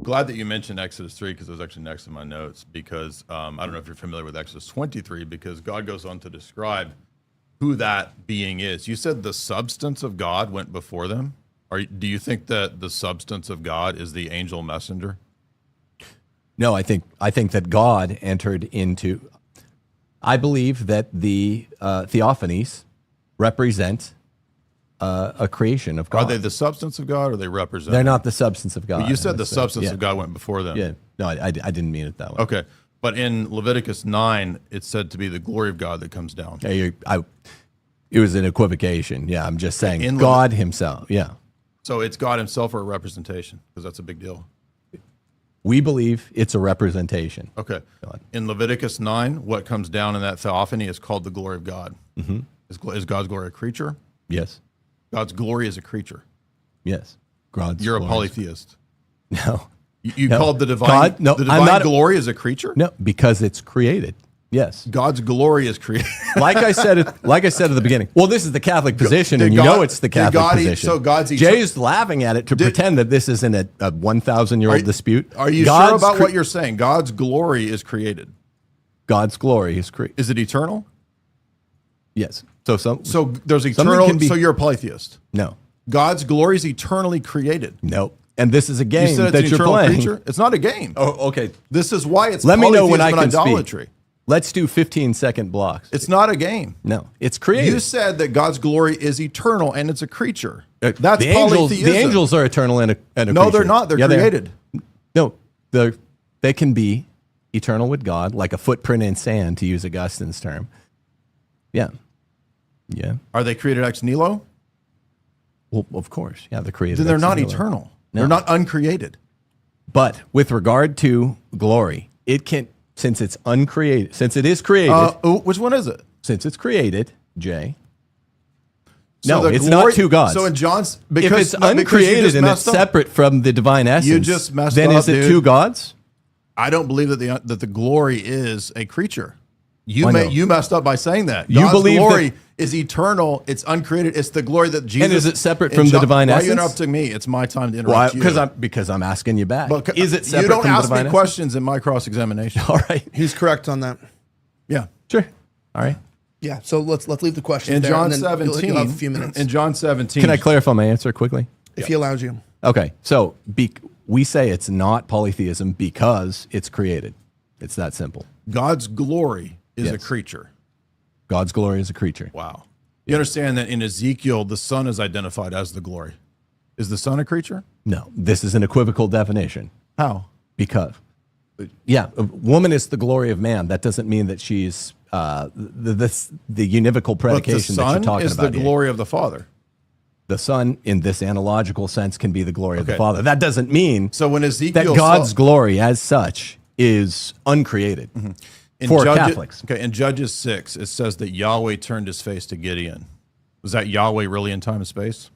Glad that you mentioned Exodus 3 because it was actually next in my notes because I don't know if you're familiar with Exodus 23 because God goes on to describe who that being is. You said the substance of God went before them. Do you think that the substance of God is the angel messenger? No, I think that God entered into. I believe that the theophanies represent a creation of God. Are they the substance of God or they represent? They're not the substance of God. But you said the substance of God went before them. Yeah, no, I didn't mean it that way. Okay, but in Leviticus 9, it's said to be the glory of God that comes down. Yeah, it was an equivocation. Yeah, I'm just saying God himself. Yeah. So it's God himself or a representation? Because that's a big deal. We believe it's a representation. Okay. In Leviticus 9, what comes down in that theophany is called the glory of God. Mm-hmm. Is God's glory a creature? Yes. God's glory is a creature. Yes. You're a polytheist. No. You called the divine, the divine glory is a creature? No, because it's created. Yes. God's glory is created. like I said at the beginning. Well, this is the Catholic position, and it's the Catholic position. So God's Jay's laughing at it to pretend that this isn't a 1,000-year-old dispute. Are you sure about what you're saying? God's glory is created. God's glory is created. Is it eternal? Yes. So there's eternal. So you're a polytheist. No. God's glory is eternally created. No. And this is a game that you're playing. Creature? It's not a game. Oh, okay. This is why it's Let me know when I can idolatry. Speak. Let's do 15-second blocks. It's not a game. No, it's created. You said that God's glory is eternal and it's a creature. That's the polytheism. The angels are eternal and a creature. No, they're not. They're created. No, they can be eternal with God, like a footprint in sand, to use Augustine's term. Yeah. Yeah. Are they created ex nihilo? Well, of course. Yeah, they're created. Then they're not eternal. No. They're not uncreated. But with regard to glory, it can, since it's uncreated, since it is created. Which one is it? Since it's created, Jay. So no, it's not two gods. So in John's, if it's uncreated and it's separate from the divine essence, you just messed then up, is it two gods? I don't believe that the glory is a creature. You messed up by saying that. God's you believe glory is eternal. It's uncreated. It's the glory that Jesus. And is it separate from the divine essence? Why are you interrupting me? It's my time to interrupt you. Because I'm asking you back. Is it separate from the divine essence? You don't ask me questions in my cross-examination. All right. He's correct on that. Yeah. Sure. All right. Yeah. So let's leave the question in there. John 17. You'll have a few minutes. In John 17. Can I clarify my answer quickly? If he allows you. Okay. So we say it's not polytheism because it's created. It's that simple. God's glory is a creature. God's glory is a creature. Wow. You understand that in Ezekiel, the sun is identified as the glory. Is the sun a creature? No. This is an equivocal definition. How? Because, a woman is the glory of man. That doesn't mean that she's the univocal predication that you're talking about. But the son is the glory of the Father. The Son, in this analogical sense, can be the glory of the Father. That doesn't mean so when Ezekiel that God's glory as such is uncreated. Mm-hmm. For Catholics. Okay, in Judges 6, it says that Yahweh turned his face to Gideon. Was that Yahweh really in time and space?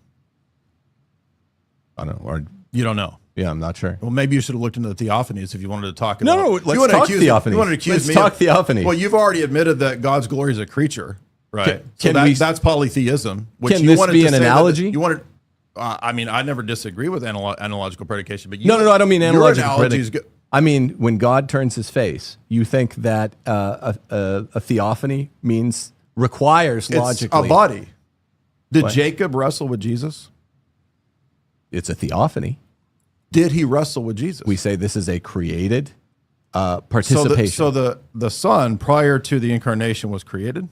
I don't know. Or, you don't know? Yeah, I'm not sure. Well, maybe you should have looked into the theophanies if you wanted to talk about. No, let's talk theophanies. You wanted to accuse me. Let's talk theophanies. Well, you've already admitted that God's glory is a creature, right? That's polytheism. Which can this be an analogy? You wanted. I mean, I never disagree with analogical predication, but no, I don't mean analogical predication. I mean, when God turns his face, you think that a theophany requires logically. It's a body. Did Jacob wrestle with Jesus? It's a theophany. Did he wrestle with Jesus? We say this is a created participation. So the Son, prior to the incarnation, was created?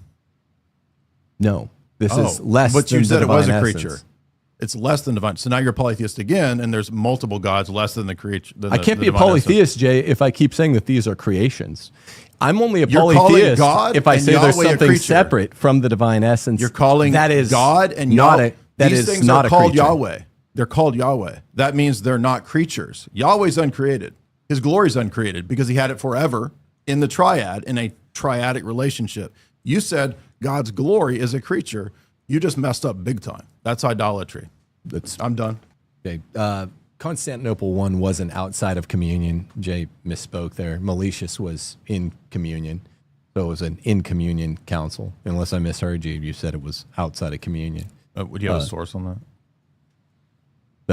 No. This is less than the divine essence. But you said it was a creature. It's less than divine. So now you're a polytheist again, and there's multiple gods less than the creature. I can't be a polytheist, Jay, if I keep saying that these are creations. I'm only a polytheist if I say there's something separate from the divine essence. You're calling that is God and Yahweh. These things are called Yahweh. They're called Yahweh. That means they're not creatures. Yahweh's uncreated. His glory is uncreated because he had it forever in the triad, in a triadic relationship. You said God's glory is a creature. You just messed up big time. That's idolatry. I'm done. Okay. Constantinople I wasn't outside of communion. Jay misspoke there. Meletius was in communion. So it was an in communion council. Unless I misheard you, you said it was outside of communion. Would you have a source on that?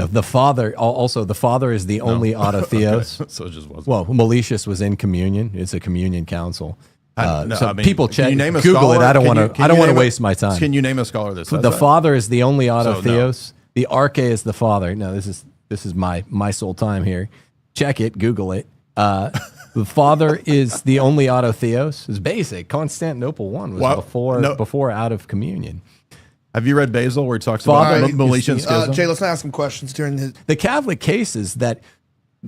The Father, also the Father is the only autotheos. So it just wasn't. Well, Meletius was in communion. It's a communion council. People can check, you name a Google scholar? it. I don't Can want you to name a- waste my time. Can you name a scholar that says The that? Father is the only no. autotheos. The arche is the Father. No, this is my sole time here. Check it. Google it. The Father is the only autotheos. It's basic. Constantinople I was before out of communion. Have you read Basil where he talks Father- about Meletian schism? Jay, let's not ask him questions during his. The Catholic case is that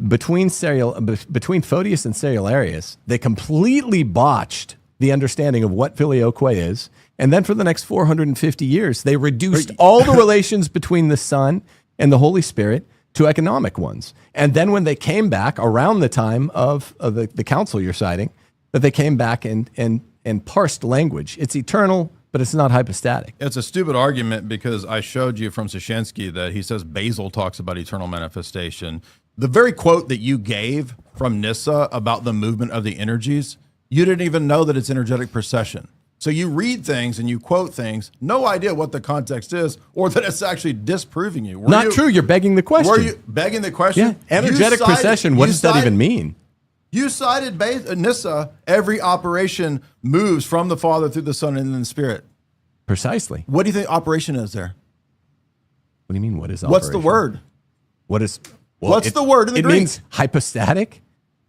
between Photius and Ceriolarius, they completely botched the understanding of what filioque is. And then for the next 450 years, they reduced all the relations between the Son and the Holy Spirit to economic ones. And then when they came back around the time of the council you're citing, that they came back and parsed language. It's eternal, but it's not hypostatic. It's a stupid argument because I showed you from Szyszynski that he says Basil talks about eternal manifestation. The very quote that you gave from Nyssa about the movement of the energies, you didn't even know that it's energetic procession. So you read things and you quote things, no idea what the context is or that it's actually disproving you. Not true. You're begging the question. Were you begging the question? Yeah. Energetic procession. What does that even mean? You cited Nyssa. Every operation moves from the Father through the Son and then the Spirit. Precisely. What do you think operation is there? What do you mean? What is operation? What's the word? What is? What's the word in the Greek? It means hypostatic.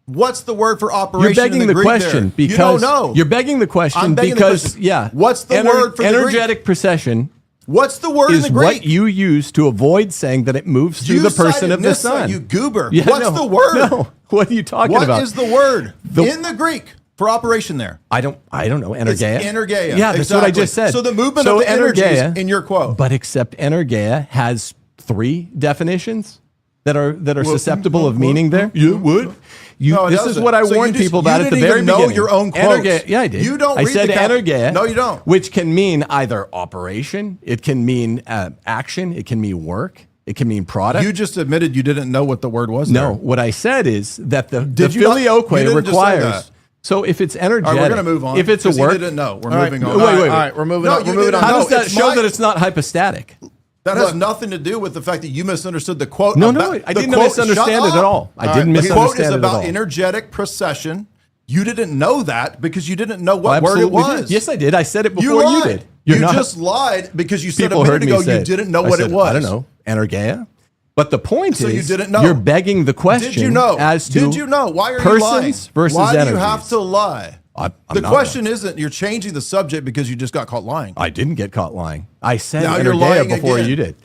What's the word for operation? You're begging in the Greek question there? because you don't know. You're begging the question I'm begging because the question. yeah. What's the word for the energetic Greek? procession? What's the word in Is the Greek? what you use to avoid saying that it moves through the person cited of the Nyssa, Son. You goober. Yeah, What's the word? No. What are you talking about? What is the word in the Greek for operation there? I don't know. Energeia. It's energeia. Yeah, that's what I just said. So the movement of the energies energeia, in your quote. But except energeia has 3 definitions that are susceptible of meaning there. You would. No, this is what I warned people about at the very beginning. You didn't even know your own quotes. Energeia, yeah, I did. You don't I read said the energeia. No, you don't. Which can mean either operation, it can mean action, it can mean work, it can mean product. You just admitted you didn't know what the word was. No, there. what I said is that the Did you not- filioque you didn't just say requires. that. So if it's energetic, All right, we're going to move on. If it's a 'cause work, he didn't know. We're All right, moving on. wait, All right, we're moving No, on. you We're moving didn't on. how know. does that it's show my- that it's not hypostatic? That has nothing to do with the fact that you misunderstood the quote. No, about, I the didn't quote- misunderstand Shut it at up. all. I All didn't right, the quote is misunderstand it at about all. energetic procession. You didn't know that because you didn't know what Well, word it absolutely was. did. Yes, I did. I said it before you lied. did. You not- just lied because you said a people heard minute me ago say you it. didn't know I what said, it was. I don't know. Energeia. But the point So is, you didn't know. You're begging the question. Did you know? As to Did you know? Why are you persons lying? versus Why do you energies. have to lie? I'm the not question isn't you're changing the subject because you just got caught lying. I didn't get caught lying. I said Now you're energeia lying before again. you did.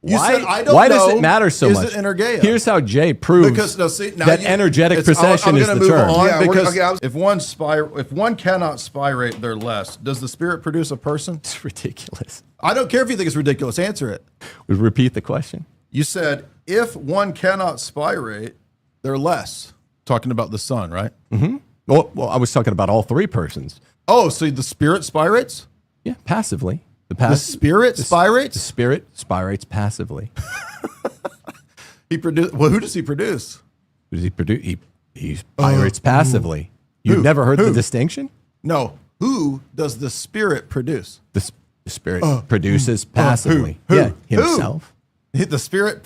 You Why, said, I don't why know. does it matter so Is much? it energeia? Here's how Jay proves Because no, see, now that you- energetic it's- procession I'm is gonna the move term. on Yeah, because okay, I was- if one cannot spirate, they're less. Does the Spirit produce a person? It's ridiculous. I don't care if you think it's ridiculous. Answer it. Repeat the question. You said if one cannot spirate, they're less. Talking about the Son, right? Well, I was talking about all 3 persons. Oh, so the Spirit spirates? Yeah, passively. The Spirit The spirates? Spirit spirates passively. He produce. Well, who does he produce? Does he produce? He spirates passively. You've Who? never heard the Who? distinction? No. Who does the Spirit produce? The Spirit produces passively. Who? Yeah, Who? himself. The Spirit.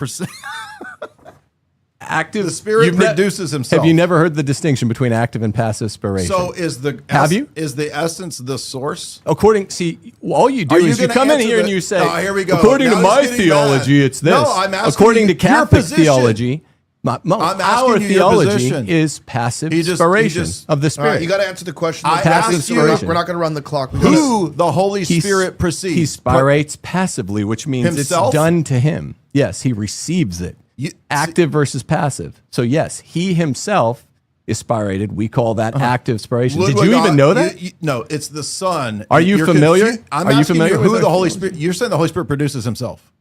Active. The Spirit You've ne- produces himself. Have you never heard the distinction between active and passive spiration? So is the Have you? Is the essence the source? all you do Are you is you gonna come in answer here and the- you say, Oh, here we go. according Now to he's my getting theology, mad. it's this. No, I'm asking according to you your Catholic position. theology, asking our you your theology position. is passive He just- spiration of the All Spirit. right, you got to answer the question. I Passive asked you- spiration. We're not going to run the clock. We gotta- Who the Holy He Spirit precedes? He spirates passively, which means Himself? it's done to him. Yes, he receives it. You- Active versus passive. So yes, he himself is spirated. We call that active spiration. Did Ludwig, you even know that? No, it's the Son. Are you You're familiar? I'm Are you asking familiar you with who our the Holy theology? Spirit? You're saying the Holy Spirit produces Himself.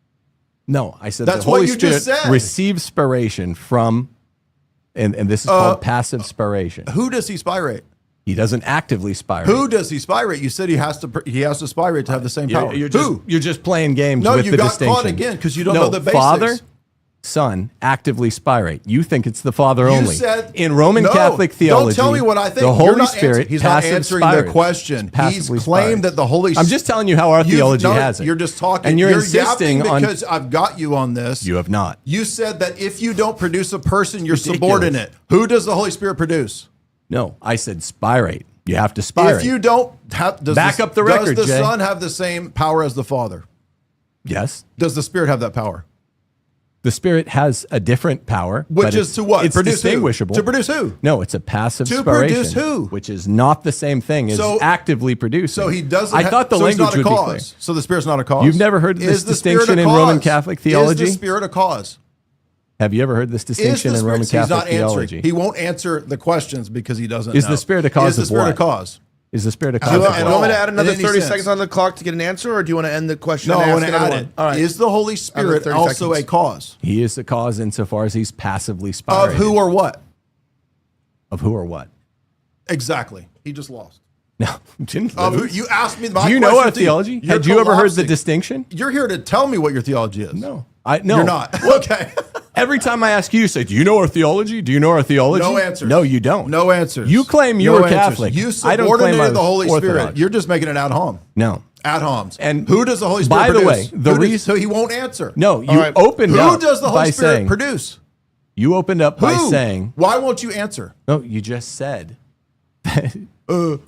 No, I said That's the Holy what you Spirit just said. receives spiration from, and this is called passive spiration. Who does He spirate? He doesn't actively spirate. Who does He spirate? You said He has to spirate to have the same power. You're Who? just playing games No, with you the got distinction. caught again because you don't No, know the basics. Father, Son actively spirate. You think it's the Father You only. said- In Roman No, Catholic theology, don't tell me what I think. the You're Holy not Spirit He's not passive answering spirates. the question. He's Passively claimed spirates. that the Holy I'm just telling you how our theology has it. You're just talking. And you're yapping insisting on... because I've got you on this. You have not. You said that if you don't produce a person, you're Ridiculous. subordinate. Who does the Holy Spirit produce? No, I said spirate. You have to spirate. If you don't have, Back up the record, does the Jay. Son have the same power as the Father? Yes. Does the Spirit have that power? The Spirit has a different power. Which but is to what? It's Produce who? distinguishable. To produce who? No, it's a passive To spiration. produce who? Which is not the same thing as So- actively producing. So he doesn't. I thought the so he's language not a would be clear. cause. So the Spirit's not a cause. You've never heard this Is the Spirit distinction a in cause? Roman Catholic theology? Is the Spirit a cause? Have you ever heard this Is distinction the in Roman Spirit? He's Catholic not answering. theology? He won't answer the questions because he doesn't. Is know. the Spirit a cause Is the of Spirit what? a cause? Is the Spirit a Do cause you, of want, at you what? want me to all. add another In any 30 sense. seconds on the clock to get an answer, or do you want to end the question? No, I and want ask to add another it. one? All right. Is the Holy Spirit 30 also seconds. a cause He is the cause insofar as he's passively of spirated. who or what? Of who or what? Exactly. He just lost. No, didn't Of who? lose. You asked me. My Do you know question our to you. theology? You're Had you ever heard the collapsing. distinction? You're here to tell me what your theology is. No. You're not. Okay. Every time I ask you, you say, do you know our theology? Do you know our theology? No answers. No, you don't. No answers. You claim you No were answers. Catholic. You I don't claim I subordinated was the Holy Orthodox. Spirit. You're just making it ad hom. No. Ad homs. And who does the Holy Spirit by the produce? way, the Who reason- does, so he won't answer. No, you All right. opened Who up does the Holy by Spirit saying, produce? you opened up Who? by saying, Why won't you answer? no, you just said, Who?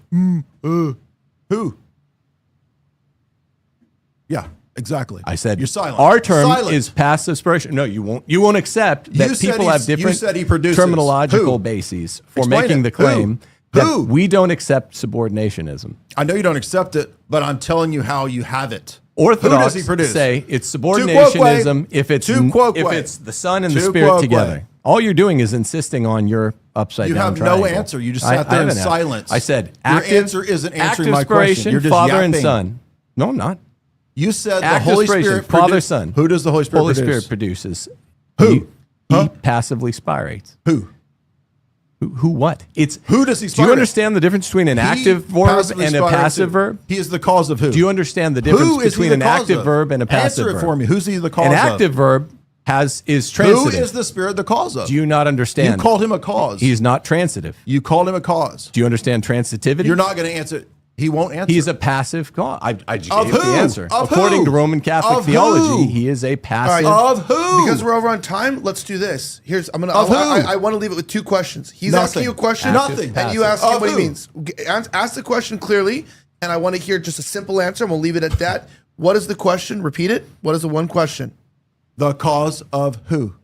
Yeah, exactly. I said, you're silent. our term Silent. is passive spiration. No, you won't. You won't accept that You said people he's- have different you said he produces. terminological Who? bases for Explain making it. the claim Who? that Who? we don't accept subordinationism. I know you don't accept it, but I'm telling you how you have it. Orthodox Who does he produce? say it's Tu subordinationism quoque. if it's Tu quoque. the Son and the Tu Spirit quoque. together. All you're doing is insisting on your upside You down have triangle. no answer. You just I- sat I there in haven't had- silence. I said Your active, answer isn't answering active my question. spiration, You're just Father and yapping. Son. No, I'm not. You said the Active Holy spiration, Spirit Father, produce- Son. Who does the Holy Spirit Holy produce? Spirit produces. Who? He passively spirates. Who? Who what? It's Who does he Do you spirate? understand the difference between an He active verb passively and a spirates passive who? verb? He is the cause of who? Do you understand the difference Who is he between the an cause active of? verb and a passive Answer it verb? for me. Who's he the cause An of? active verb is Who transitive. is the Spirit the cause of? Do you not understand? You called him a cause. He's not transitive. You called him a cause. Do you understand transitivity? You're not going to answer. He won't answer. He's a passive cause. I just Of gave the who? answer. Of According who? to Roman Catholic Of theology, who? he is a All passive. right. Of who? Because we're over on time, let's do this. Here's I'm gonna. Of who? I want to leave it with two questions. He's Nothing. asking you a question, Nothing. and you ask Of him what he who? means. Ask the question clearly, and I want to hear just a simple answer, and we'll leave it at that. What is the question? Repeat it. What is the one question? the cause of who?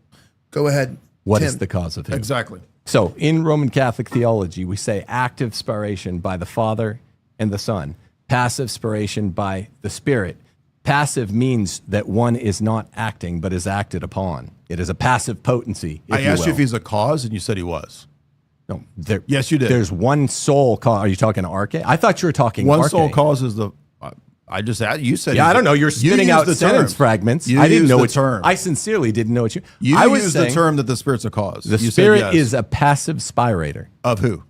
Go ahead. What Tim. is the cause of him? Exactly. So in Roman Catholic theology, we say active spiration by the Father and the Son, passive spiration by the Spirit. Passive means that one is not acting, but is acted upon. It is a passive potency. I asked you if he's a cause, and you said he was. No, there, Yes, you did. There's one sole cause. Are you talking arche? I thought you were talking One arche. sole cause is the. I just asked. You said. Yeah, he's I don't know. the- You're you spitting used out the sentence term. fragments. You I didn't used know the what term. I sincerely didn't know what you. You I was used saying the term that the Spirit's a cause. the You said Spirit yes. is a passive spirator. of who?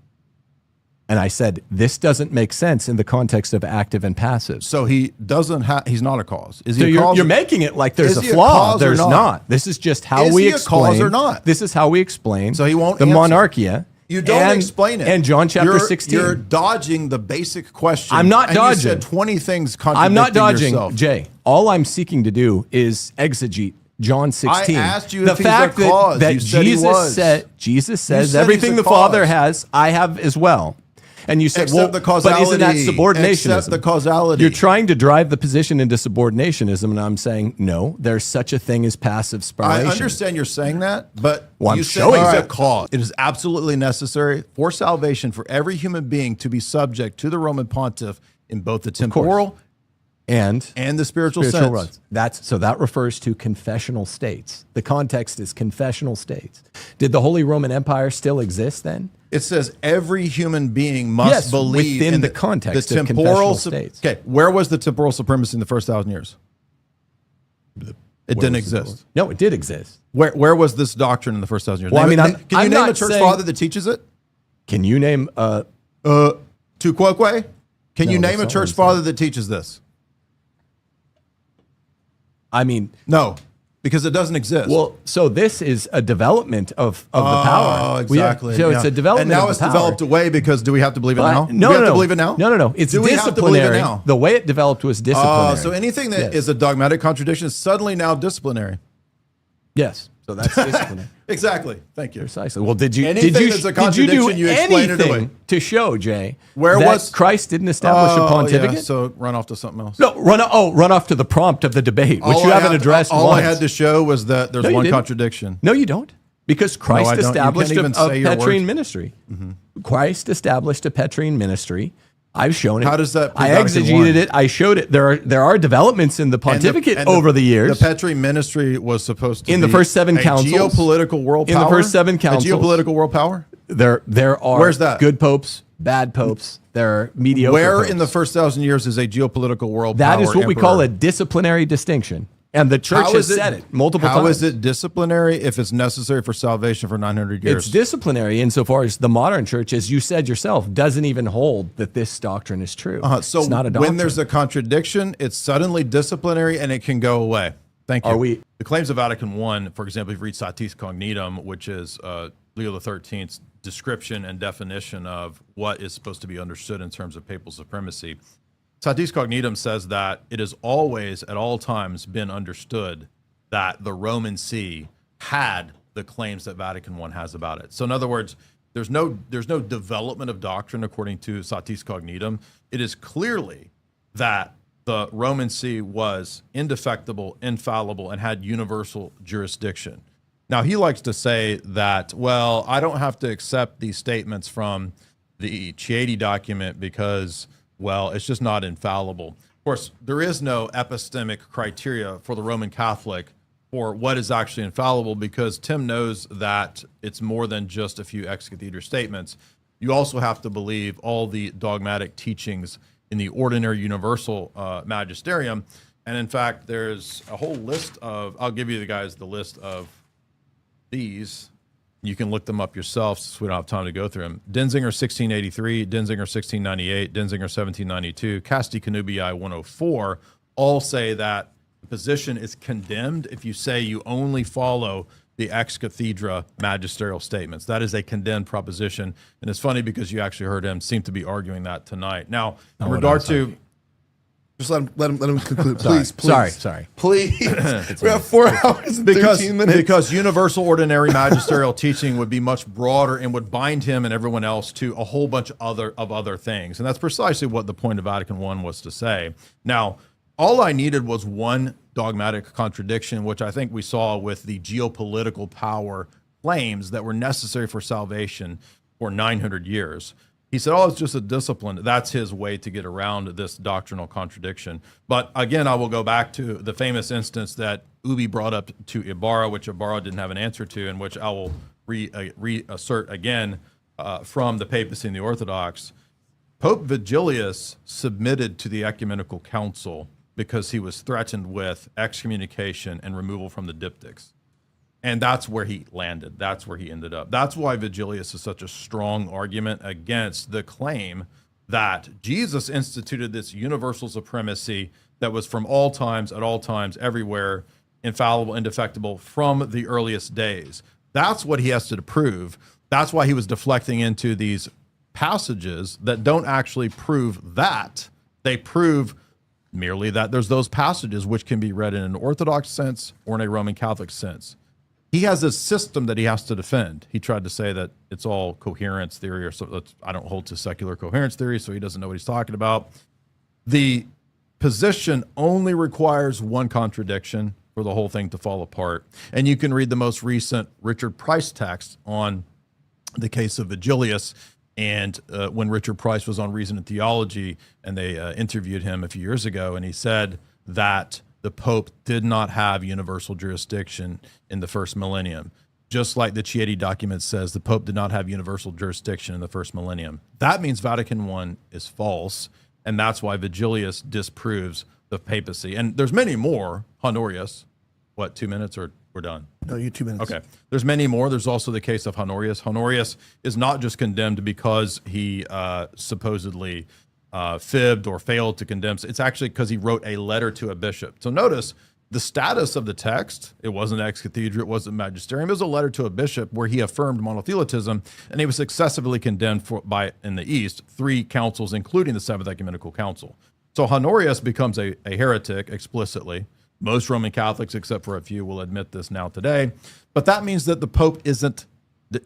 And I said, this doesn't make sense in the context of active and passive. So he doesn't have. He's not a cause. Is he So a you're, cause? you're making it like there's Is a he a flaw. cause or There's not? not. This is just how Is we he a explain. cause or not? This is how we explain. So he won't the answer. monarchia. You don't and, explain it. And John chapter You're- 16. You're dodging the basic question. I'm not and dodging. You said 20 things contradicting I'm not dodging, yourself. Jay. All I'm seeking to do is exegete John 16. I asked you the if he's fact a cause. that You said he Jesus was. Jesus says said he's everything a the Father cause. has, I have as well. And you said, Except well, the causality. but isn't that subordinationism? Except the causality. You're trying to drive the position into subordinationism, and I'm saying, no, there's such a thing as passive spiration. I understand you're saying that, but Well, I'm you said showing he's you. a cause. It is absolutely necessary for salvation for every human being to be subject to the Roman pontiff in both the temporal And and the spiritual sense. runs. That refers to confessional states. The context is confessional states. Did the Holy Roman Empire still exist then? It says every human being must Yes, believe within in the context of temporal confessional states. Okay, where was the temporal supremacy in the first 1,000 years? It didn't exist. No, it did exist. Where was this doctrine in the first 1,000 years? Well, I mean, can you I'm name not a church saying- father that teaches it? Can you name Tu quoque? Can you No, name a that's church not what I'm father that teaches this? I mean, No, because it doesn't exist. Well, so this is a development of the power. Oh, exactly. So it's a development. And now of it's the power. developed away because do we have to believe it now? No, do we have no, to believe it now? No. It's do we have to believe it disciplinary. now? The way it developed was disciplinary. So anything that is a dogmatic contradiction is suddenly now disciplinary. Yes. So that's disciplinary. Exactly. Thank you. Precisely. Well, did you Anything did you that's a did you do contradiction, you explain it away. anything to show, Jay, Where that was- Christ didn't establish a pontificate? Yeah, so run off to something else. No, run off to the prompt of the debate, which you haven't addressed All once. I had to show was that there's No, you one didn't. contradiction. No, you don't. Because Christ I don't. You established can't even a say your Petrine words. ministry. Christ established a Petrine ministry. I've shown it. How does that I prove Vatican exegeted I? it. I showed it. There are developments in the pontificate over the years. The Petrine ministry was supposed to In be the first seven a councils. geopolitical world In power. the first seven councils. A geopolitical world power. There are Where's that? good popes, bad popes. There are mediocre Where popes. in the first 1,000 years is a geopolitical world power? That is what we call emperor? a disciplinary distinction. And the church How has is said it multiple How times. is it disciplinary if it's necessary for salvation for 900 years? It's disciplinary insofar as the modern church, as you said yourself, doesn't even hold that this doctrine is true. So it's not a doctrine. when there's a contradiction, it's suddenly disciplinary and it can go away. Thank you. Are we- The claims of Vatican I, for example, if you read Satis Cognitum, which is Leo XIII's description and definition of what is supposed to be understood in terms of papal supremacy, Satis Cognitum says that it has always, at all times, been understood that the Roman See had the claims that Vatican I has about it. So in other words, there's no development of doctrine according to Satis Cognitum. It is clearly that the Roman See was indefectible, infallible, and had universal jurisdiction. Now, he likes to say that, well, I don't have to accept these statements from the Chieti document because, well, it's just not infallible. Of course, there is no epistemic criteria for the Roman Catholic for what is actually infallible because Tim knows that it's more than just a few ex cathedra statements. You also have to believe all the dogmatic teachings in the ordinary universal magisterium. And in fact, there's a whole list of, I'll give you the list of these. You can look them up yourself since we don't have time to go through them. Denzinger 1683, Denzinger 1698, Denzinger 1792, Casti Connubii 104 all say that the position is condemned if you say you only follow the ex cathedra magisterial statements. That is a condemned proposition. And it's funny because you actually heard him seem to be arguing that tonight. Now, in regard to... Just let him conclude, please. Sorry. Please. We have 4 hours and 13 minutes. Because universal ordinary magisterial teaching would be much broader and would bind him and everyone else to a whole bunch of other things. And that's precisely what the point of Vatican I was to say. Now, all I needed was one dogmatic contradiction, which I think we saw with the geopolitical power claims that were necessary for salvation for 900 years. He said, oh, it's just a discipline. That's his way to get around this doctrinal contradiction. But again, I will go back to the famous instance that Ubi brought up to Ibarra, which Ibarra didn't have an answer to, and which I will reassert again from the papacy and the Orthodox. Pope Vigilius submitted to the Ecumenical Council because he was threatened with excommunication and removal from the diptychs. And that's where he landed. That's where he ended up. That's why Vigilius is such a strong argument against the claim that Jesus instituted this universal supremacy that was from all times, at all times, everywhere, infallible, indefectible from the earliest days. That's what he has to prove. That's why he was deflecting into these passages that don't actually prove that. They prove merely that there's those passages which can be read in an Orthodox sense or in a Roman Catholic sense. He has a system that he has to defend. He tried to say that it's all coherence theory or so. I don't hold to secular coherence theory, so he doesn't know what he's talking about. The position only requires one contradiction for the whole thing to fall apart. And you can read the most recent Richard Price text on the case of Vigilius. And when Richard Price was on Reason and Theology, and they interviewed him a few years ago, and he said that the Pope did not have universal jurisdiction in the first millennium. Just like the Chieti document says, the Pope did not have universal jurisdiction in the first millennium. That means Vatican I is false, and that's why Vigilius disproves the papacy. And there's many more. Honorius, what, 2 minutes or we're done? No, you 2 minutes. Okay. There's many more. There's also the case of Honorius. Honorius is not just condemned because he supposedly fibbed or failed to condemn. It's actually because he wrote a letter to a bishop. So notice the status of the text, it wasn't ex cathedra, it wasn't magisterium. It was a letter to a bishop where he affirmed monothelitism, and he was successively condemned by, in the East, 3 councils, including the Seventh Ecumenical Council. So Honorius becomes a heretic explicitly. Most Roman Catholics, except for a few, will admit this now today. But that means that the Pope isn't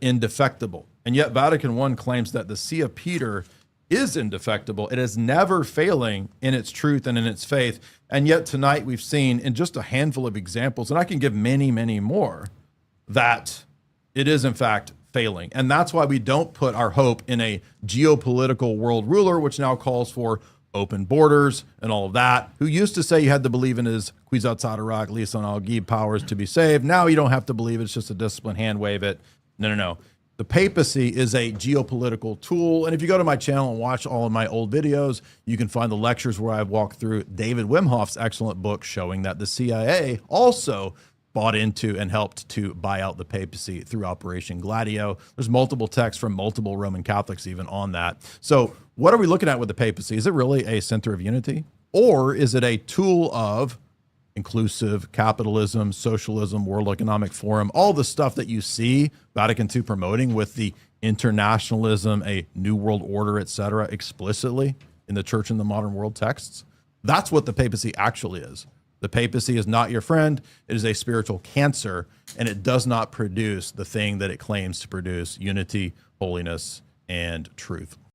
indefectible. And yet Vatican I claims that the See of Peter is indefectible. It is never failing in its truth and in its faith. And yet tonight we've seen in just a handful of examples, and I can give many, many more, that it is in fact failing. And that's why we don't put our hope in a geopolitical world ruler, which now calls for open borders and all of that, who used to say you had to believe in his quisatsarak lisan al-gib powers to be saved. Now you don't have to believe it's just a discipline, hand wave it. No. The papacy is a geopolitical tool. And if you go to my channel and watch all of my old videos, you can find the lectures where I've walked through David Wim Hof's excellent book showing that the CIA also bought into and helped to buy out the papacy through Operation Gladio. There's multiple texts from multiple Roman Catholics even on that. So what are we looking at with the papacy? Is it really a center of unity? Or is it a tool of inclusive capitalism, socialism, World Economic Forum, all the stuff that you see Vatican II promoting with the internationalism, a new world order, etc., explicitly in the church and the modern world texts? That's what the papacy actually is. The papacy is not your friend. It is a spiritual cancer, and it does not produce the thing that it claims to produce: unity, holiness, and truth.